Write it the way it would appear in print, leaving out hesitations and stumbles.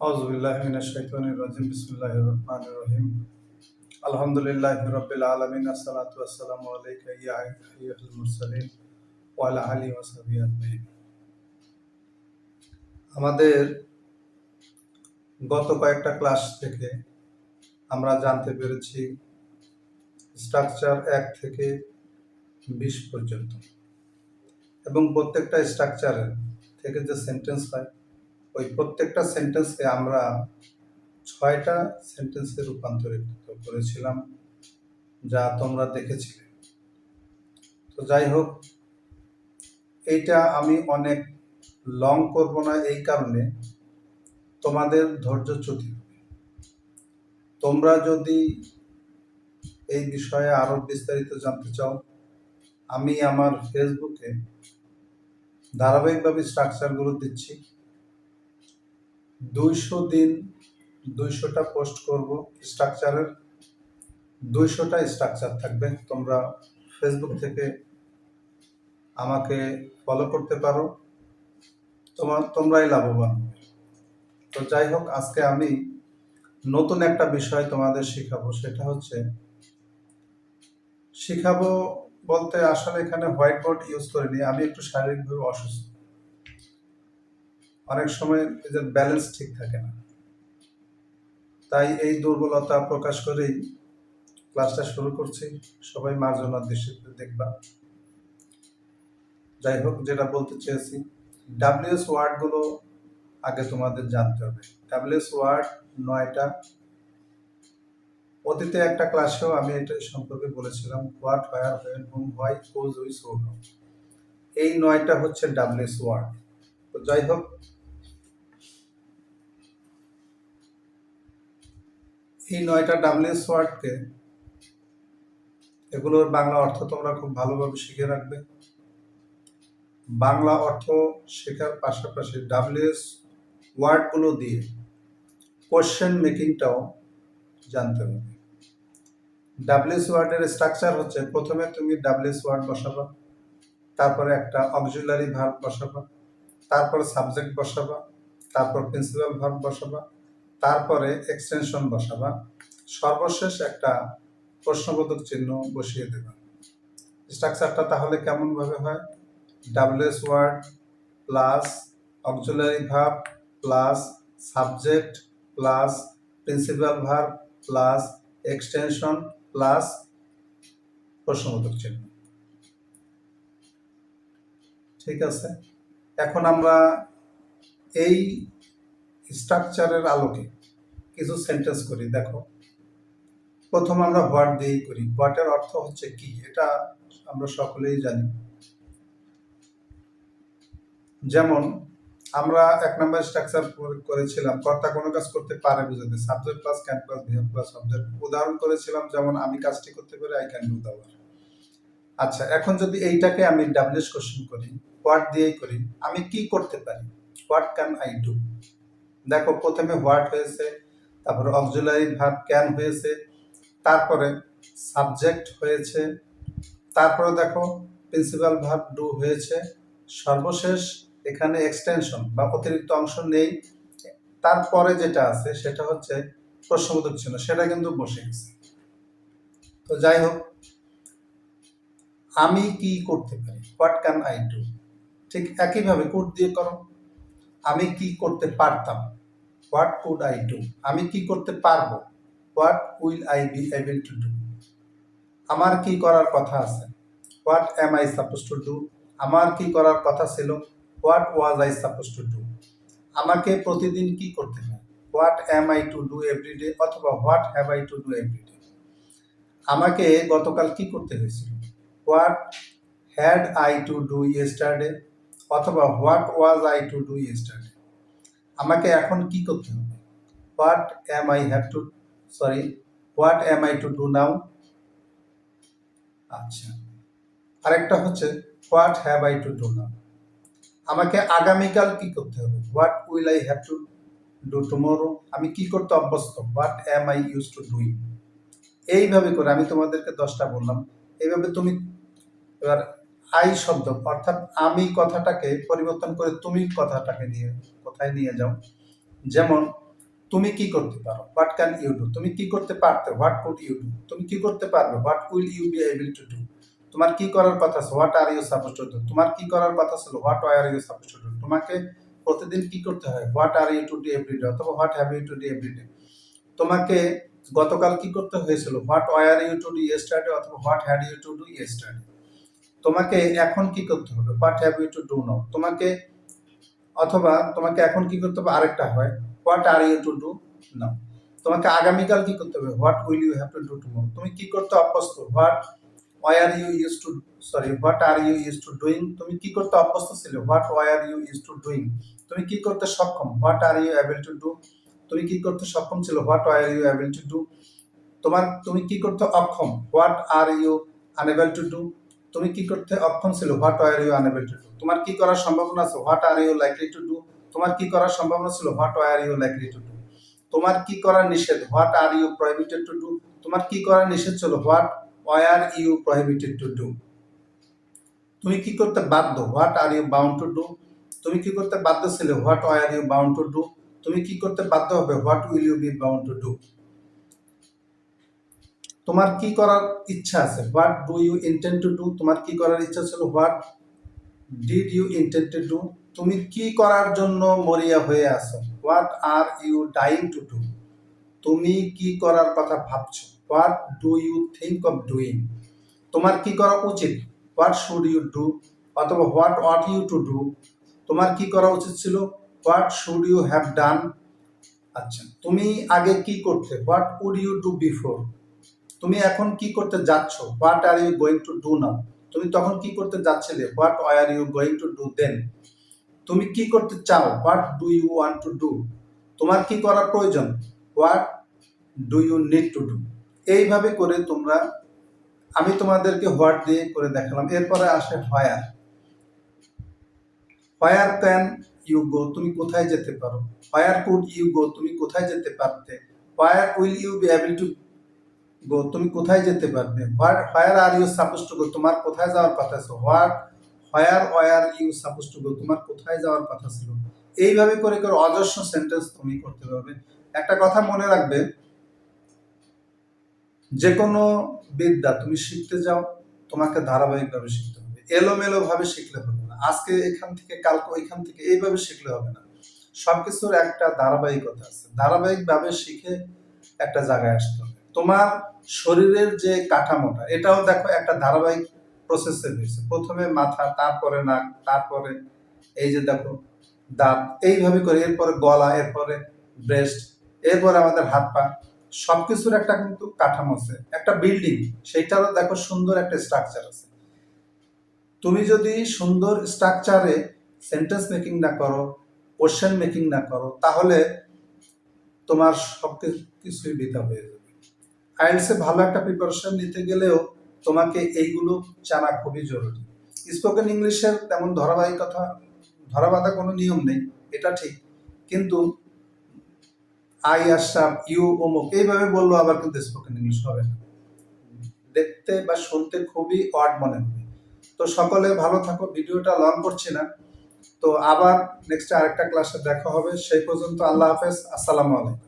আউযুবিল্লাহি মিনাশ শাইতানির রাজিম। বিসমিল্লাহির রহমানির রহিম। আলহামদুলিল্লাহি রাব্বিল আলামিন। আসসালাতু ওয়াসসালামু আলাইকা ইয়া আইয়ুহাল মুরসালিন ওয়া আলা আলিহি ওয়া সাহবিহি আজমাইন। আমাদের গত কয়েকটা ক্লাস থেকে আমরা জানতে পেরেছি স্ট্রাকচার 1 থেকে 20 পর্যন্ত, এবং প্রত্যেকটা স্ট্রাকচারের থেকে যে সেন্টেন্স হয় ওই প্রত্যেকটা সেন্টেন্সকে আমরা 6টা সেন্টেন্সে রূপান্তরিত করেছিলাম, যা তোমরা দেখেছিলে। তো যাই হোক, এইটা আমি অনেক লং করব না, এই কারণে তোমাদের ধৈর্যচ্যুত হবে। তোমরা যদি এই বিষয়ে আরো বিস্তারিত জানতে চাও, আমি আমার ফেসবুকে ধারাবাহিকভাবে স্ট্রাকচারগুলো দিচ্ছি। 200 দিন 200টা পোস্ট করব স্ট্রাকচারের, 200টা স্ট্রাকচার থাকবে। তোমরা ফেসবুক থেকে আমাকে ফলো করতে পারো, তোমরাই লাভবান হবে। তো যাই হোক, আজকে আমি নতুন একটা বিষয় তোমাদের শিখাবো। সেটা হচ্ছে, শিখাবো বলতে আসলে এখানে হোয়াইট বোর্ড ইউজ করিনি। আমি একটু শারীরিকভাবে অসুস্থ, অনেক সময় নিজের ব্যালেন্স ঠিক থাকে না, তাই এই দুর্বলতা প্রকাশ করেই ক্লাসটা শুরু করছি। সবাই মার্জনার দৃষ্টিতে দেখবা। যাই হোক, যেটা বলতে চেয়েছি, ডাব্লিউএস ওয়ার্ডগুলো আগে তোমাদের জানতে হবে। ডাব্লিউএস ওয়ার্ড 9টা। অতীতে একটা ক্লাসেও আমি এটা সম্পর্কে বলেছিলাম, what, where, when, whom, why, whose, which, who, how. এই 9টা হচ্ছে ডাব্লিউএস ওয়ার্ড। তো যাই হোক, এই 9টা ডাব্লিউএস ওয়ার্ডকে, এগুলোর বাংলা অর্থ তোমরা খুব ভালোভাবে শিখে রাখবে। বাংলা অর্থ শেখার পাশাপাশি ডাব্লিউএস ওয়ার্ডগুলো দিয়ে কোশ্চেন মেকিংটাও জানতে হবে। ডাব্লিউএস ওয়ার্ডের স্ট্রাকচার হচ্ছে, প্রথমে তুমি ডাব্লিউএস ওয়ার্ড বসাবা, তারপরে একটা অক্সিলারি ভার্ব বসাবা, তারপরে সাবজেক্ট বসাবা, তারপর প্রিন্সিপাল ভার্ব বসাবা, তারপরে এক্সটেনশন বসাবা, সর্বশেষ একটা প্রশ্নবোধক চিহ্ন বসিয়ে দেবা। স্ট্রাকচারটা তাহলে কেমন ভাবে হয়? WH word plus auxiliary verb plus subject plus principal verb plus extension plus প্রশ্নবোধক চিহ্ন। ঠিক আছে, এখন আমরা এই স্ট্রাকচারের আলোকে কিছু সেন্টেন্স করি। দেখো, প্রথম আমরা হোয়াট দিয়েই করি। হোয়াটের অর্থ হচ্ছে কি, এটা আমরা সকলেই জানি। যেমন আমরা 1 নম্বর স্ট্রাকচার করেছিলাম, কর্তা কোনো কাজ করতে পারে বুঝাতে, subject plus can plus verb plus object. উদাহরণ করেছিলাম, যেমন আমি কাজটি করতে পারি, I can do the work. আচ্ছা, এখন যদি এইটাকে আমি ডাব্লিউএস কোশ্চেন করি, হোয়াট দিয়েই করি, আমি কি করতে পারি, হোয়াট ক্যান আই ডু। দেখো, প্রথমে হোয়াট হয়েছে, তারপরে অক্সিলারি ভার্ব ক্যান হয়েছে, তারপরে সাবজেক্ট হয়েছে, তারপরে দেখো প্রিন্সিপাল ভার্ব ডু হয়েছে, সর্বশেষ এখানে এক্সটেনশন বা অতিরিক্ত অংশ নেই। তারপরে যেটা আছে সেটা হচ্ছে প্রশ্নবোধক চিহ্ন, সেটা কিন্তু বসে গেছে। তো যাই হোক, আমি কি করতে পারি, হোয়াট ক্যান আই ডু। ঠিক একইভাবে কুড দিয়ে করো। আমি কি করতে পারতাম, হোয়াট কুড আই ডু। আমি কি করতে পারবো, what will I be able to do. আমার কি করার কথা আছে, what am I suppose to do. আমার কি করার কথা ছিল, what was I suppose to do. আমাকে প্রতিদিন কি করতে হয়, what am I to do everyday, অথবা what have I to do everyday. আমাকে গতকাল কি করতে হয়েছিল, what had I to do yesterday, অথবা what was I to do yesterday. আমাকে এখন কি করতে হবে, what am I have to what am I to do নাও। আচ্ছা, আরেকটা হচ্ছে what have I to do নাও। আমাকে আগামীকাল কি করতে হবে, what will I have to do tomorrow. আমি কি করতে অভ্যস্ত, what am I use to doing. এইভাবে করে আমি তোমাদেরকে 10টা বললাম। এইভাবে তুমি এবার আই শব্দ অর্থাৎ আমি কথাটাকে পরিবর্তন করে তুমি কথাটাকে নিয়ে কোথায় নিয়ে যাও। যেমন তুমি কি করতে পারো, হোয়াট ক্যান ইউ ডু। তুমি কি করতে পারতে, হোয়াট কুড ইউ ডু। তুমি কি করতে পারবে, what will you be able to do. তোমার কি করার কথা ছিল, what are you suppose to do. তোমার কি করার কথা ছিল, what are you suppose to do. তোমাকে প্রতিদিন কি করতে হয়, what are you to do everyday অথবা what have you to do everyday. তোমাকে গতকাল কি করতে হয়েছিল, what are you to do yesterday অথবা what had you to do yesterday. তোমাকে এখন কি করতে হবে, what have you to do now. তোমাকে এখন কি করতে হবে আরেকটা হয়, what are you to do now. তোমাকে আগামীকাল কি করতে হবে, what will you have to do tomorrow. তুমি কি করতে অভ্যস্ত, what are you use to doing. তুমি কি করতে অভ্যস্ত ছিলে, what are you use to doing. তুমি কি করতে সক্ষম, what are you able to do. তুমি কি করতে সক্ষম ছিল, what are you able to do. তুমি কি করতে অক্ষম, what are you unable to do. তুমি কি করতে অক্ষম ছিল, what are you unable to do. তোমার কি করার সম্ভাবনা আছে, what are you likely to do. তোমার কি করার সম্ভাবনা ছিল, what are you likely to do. তোমার কি করার নিষেধ, what are you prohibited to do. তোমার কি করার নিষেধ ছিল, what are you prohibited to do. তুমি কি করতে বাধ্য, what are you bound to do. তুমি কি করতে বাধ্য ছিলে, what are you bound to do. তুমি কি করতে বাধ্য হবে, what will you be bound to do. তোমার কি করার ইচ্ছা আছে, what do you intend to do. তোমার কি করার ইচ্ছা ছিল, what did you intend to do. তুমি কি করার জন্য মরিয়া হয়ে আছো, what are you dying to do. তুমি কি করার কথা ভাবছো, what do you think of doing. তোমার কি করা উচিত, হোয়াট শুড ইউ ডু অথবা what ought you to do. তোমার কি করা উচিত ছিল, what should you have done. আচ্ছা, তুমি আগে কি করতে, what would you do before. তুমি এখন কি করতে যাচ্ছ, what are you going to do now. তুমি তখন কি করতে যাচ্ছিলে, what are you going to do then. তুমি কি করতে চাও, what do you want to do. তোমার কি করা প্রয়োজন, what do you need to do. এইভাবে করে আমি তোমাদেরকে হোয়াট দিয়ে করে দেখালাম। এরপরে আসে হোয়ার। হোয়ার ক্যান ইউ গো, তুমি কোথায় যেতে পারো। হোয়ার কুড ইউ গো, তুমি কোথায় যেতে পারতে। Where will you be able to go, তুমি কোথায় যেতে পারবে। Where are you suppose to go, তোমার কোথায় যাওয়ার কথা ছিল। Where you suppose to go, তোমার কোথায় যাওয়ার কথা ছিল। এইভাবে করে করে অজস্র সেন্টেন্স তুমি করতে পারবে। একটা কথা মনে রাখবে, যে কোনো বিদ্যা তুমি শিখতে যাও, তোমাকে ধারাবাহিকভাবে শিখতে হবে। এলোমেলো ভাবে শিখলে হবে না, আজকে এখান থেকে কালকে ওইখান থেকে এইভাবে শিখলে হবে না। সবকিছুর একটা ধারাবাহিকতা আছে, ধারাবাহিকভাবে শিখে একটা জায়গায় আসতে হবে। তোমার শরীরের যে কাঠামোটা, এটাও দেখো একটা ধারাবাহিক প্রসেসে হয়েছে। প্রথমে মাথা, তারপরে নাক, তারপরে এই যে দেখো দাঁত, এইভাবে করে এরপরে গলা, এরপরে ব্রেস্ট, এরপরে আমাদের হাত পা। সবকিছুর একটা কিন্তু কাঠামো আছে, একটা বিল্ডিং, সেইটারও দেখো সুন্দর একটা স্ট্রাকচার আছে। তুমি যদি সুন্দর স্ট্রাকচারে সেন্টেন্স মেকিং না করো, কোশ্চেন মেকিং না করো, তাহলে তোমার সবকিছুই বৃথা হয়ে যাবে। আইএলটিএসে ভালো একটা প্রিপারেশন নিতে গেলেও তোমাকে এইগুলো জানা খুবই জরুরি। স্পোকেন ইংলিশের তেমন ধরাবাঁধা কোনো নিয়ম নেই, এটা ঠিক, কিন্তু আই আশরাফ, ইউ অমুক এইভাবে বললো আবার কিন্তু স্পোকেন ইংলিশ হবে না, দেখতে বা শুনতে খুবই অড মনে হবে। তো সকলে ভালো থাকো, ভিডিওটা লং করছি না। তো আবার নেক্সট আরেকটা ক্লাসে দেখা হবে, সেই পর্যন্ত আল্লাহ হাফেজ, আসসালামু আলাইকুম।